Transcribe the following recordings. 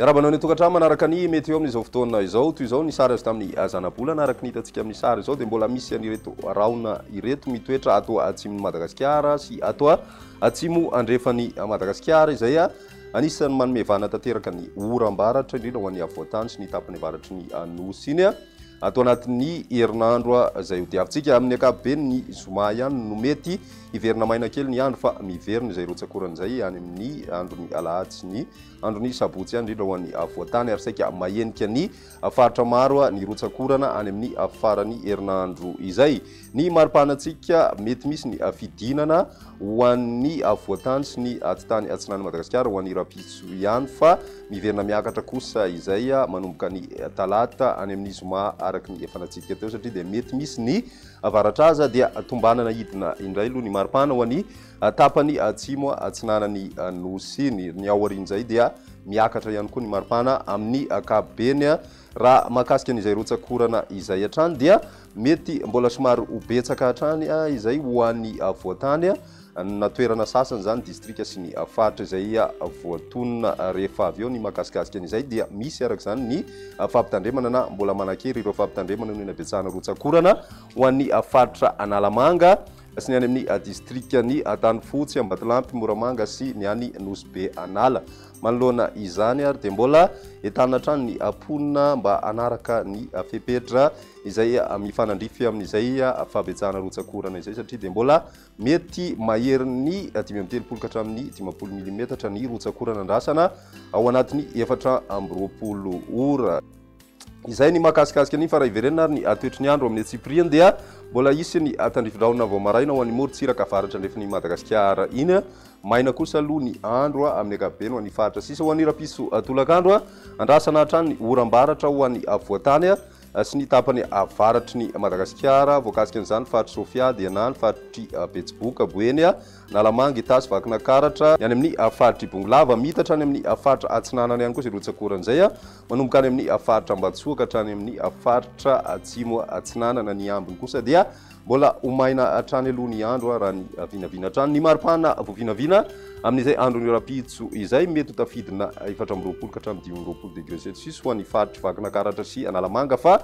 Miarabana ny tokantrano manaraka ny météo amin'izao fotoana izao toy izao ny sary azy tamin'ny zanabolana araka ny hitantsika amin'ny sary izao dia mbola misy an'ireto raona ireto mitoetra ato atsimon'ny Madagasikara sy ato atsimo andrefany Madagasikara izay anisan'ny manome vana tanteraka ny oram-baratra indrindra ho an'ny avoatany sy ny tapany avaratry ny nosy iny ato anatin'ny herinandro izay ho diavintsika amin'ny ankapobeny ny zoma ihany no mety hiverina maina kely ny andro fa miverina izay rotsakoran'izay any amin'ny andro ny alahady ny andro ny sabotsy ihany indrindra ho an'ny avoatany ary saika mahenika ny faritra maro ny rotsakorana any amin'ny farany herinandro izay ny maripanantsika mety misy ny fidinana ho an'ny avoatany sy ny atitany atsinany Madagasikara ho an'ny rapitso ihany fa miverina miakatra kosa izay manomboka ny talata any amin'ny zoma araky ny efa natsika teo satria dia mety misy ny avaratra aza dia tombanana hidina indray aloha ny maripana ho an'ny tapany atsimo atsinanany nosy ny aorian'izay dia miakatra ihany koa ny maripana amin'ny ankapobeny raha mahakasika an'izay rotsakorana izay hatrany dia mety mbola somary ho betsaka hatrany izay ho an'ny avoatany na toerana sasany zany distrika sy ny faritra izay voatonona rehefa avy eo ny mahakasikasika an'izay dia misy araka zany ny fampitandremana na mbola manakery ireo fampitandremana noho ny abetsahana rotsakorana ho an'ny faritra Analamanga sy ny any amin'ny distrika ny Tanifotsy, Ambatolampy, Moramanga sy ny any Nosy be Anala. Manoloana izany ary dia mbola entana hatrany ny amponina mba anaraka ny fepetra izay mifanandrify amin'izay fabetsahana rotsakorana izay satria dia mbola mety mahery ny 530 ka hatramin'ny 50 mm ny rotsakorana andrasana ao anatin'ny 420 ora. Izay ny mahakasikasika ny fa raha iverenina ary ny toetry ny andro amin'ny Tsipriana dia mbola isy ny tandrifindraona vao maraina ho an'ny morontsiraka avaratra andrefany Madagasikara iny maina kosa aloha ny andro amin'ny ankapobeny ho an'ny faritra sisa ho an'ny rapiso tolakandro andrasana hatrany ny oram-baratra ho an'ny avoatany sy ny tapany avaratry ny Madagasikara voakasika an'izany faritra Sofia dia na ny faritry Betsiboka Boeny Nalamanga Itasy Vakina Karatra any amin'ny faritry Bongolava mitatra any amin'ny faritra Atsinanana ihany koa izay rotsakoran'izay manomboka any amin'ny faritra Ambatsoaka hatrany amin'ny faritra Atsimo Atsinanana ny ambiny kosa dia mbola homaina hatrany aloha ny andro raha ny vinavina hatrany ny maripana voavinavina amin'izay andro ny rapitso izay mety ho tafidina 420 ka hatramin'ny 520 degré celsius ho an'ny faritry Vakina Karatra sy Analamanga fa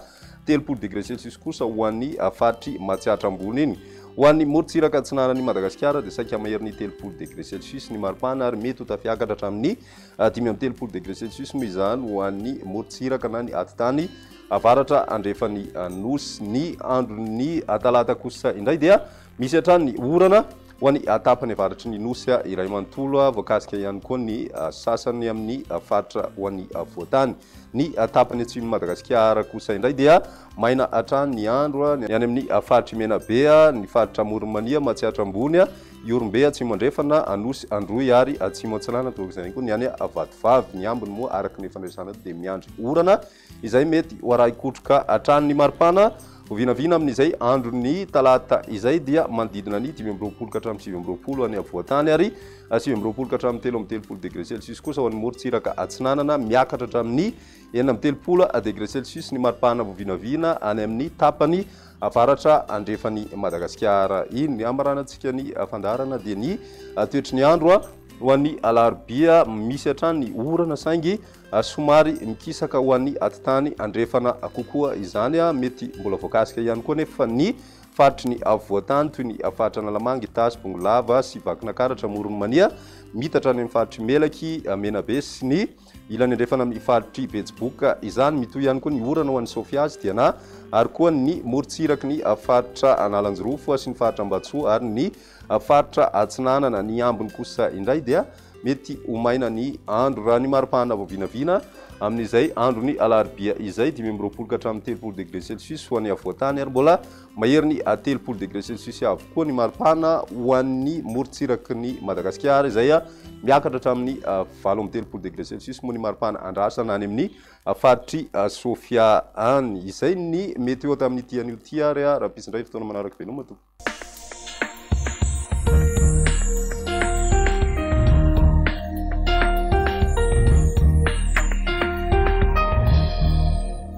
30 degré celsius kosa ho an'ny faritry Matsiatra ambony iny. Ho an'ny morontsiraka atsinanany Madagasikara dia saika mahery ny 30 degré celsius ny maripana ary mety ho tafiakatra hatramin'ny 530 degré celsius moa izany ho an'ny morontsiraka na ny atitany avaratra andrefany nosy ny androny talata kosa indray dia misy hatrany ny orana ho an'ny tapany avaratry ny nosy iray manontolo voakasika ihany koa ny sasany amin'ny faritra ho an'ny voatany ny tapany atsimon'ny Madagasikara kosa indray dia maina hatrany ny andro ny any amin'ny faritry Menabe ny faritra Morimania Matsiatra ambony Iorombe atsimo andrefana nosy androy ary atsimo atsinana toa izay koa ny any Vatovavy ny ambiny moa araka ny fandraisana dia miandry orana izay mety ho araha ikotroka hatrany ny maripana vinavina amin'izay andro ny talata izay dia manodidina ny 520 ka hatramin'ny 720 any avoatany ary 720 ka hatramin'ny 330 degré celsius kosa ho an'ny morontsiraka atsinanana miakatra hatramin'ny 430 degré celsius ny maripana voavinavina any amin'ny tapany avaratra andrefany Madagasikara iny amaranantsika ny fandarana dia ny toetry ny andro ho an'ny alarobia misy hatrany ny orana saingy somary mikisaka ho an'ny atitany andrefana kokoa izany mety mbola voakasika ihany koa nefa ny faritry ny avoatany toy ny faritra Analamanga Itasy Bongolava sy Vakina Karatra Morimania mitatra any amin'ny faritry Melaky Menabe sy ny ilany andrefana amin'ny faritry Betsiboka izany mitoy ihany koa ny orana ho an'ny Sofia dia na ary koa ny morontsiraky ny faritra Analanjorofo sy ny faritra Ambatsoa ary ny faritra Atsinanana ny ambiny kosa indray dia mety homaina ny andro raha ny maripana voavinavina amin'izay andro ny alarobia izay 520 ka hatramin'ny 30 degré celsius ho an'ny avoatany ary mbola mahery ny 30 degré celsius avokoa ny maripana ho an'ny morontsiraky ny Madagasikara izay miakatra hatramin'ny 30 degré celsius moa ny maripana andrasana any amin'ny faritry Sofia any izay ny météo tamin'ny tian'io ty ary raha pisindray fotoana manaraka be no mato.